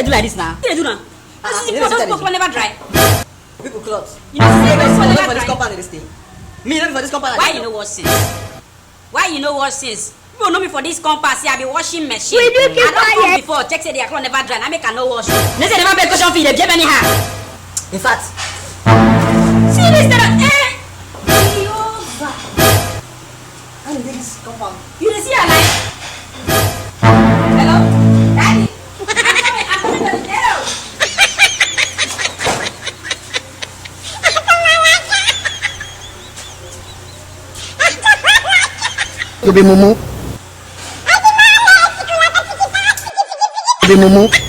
do like this now? What they do now? Those clothes will never dry. People clothes. You know, see, those clothes for never this dry. compound in this thing. Me not for this compound. Why you know what since? Why you know what since? People know me for this compound. See, I be washing machine. Will you keep I don't come quiet? before. Check say their clothes never dry. I make a no wash. They say never pay caution fee. They give anyhow. In fact, See this that I need this compound. You dey see her like? Hello, Daddy. I'm coming to the ghetto. You be mumu. You be mumu.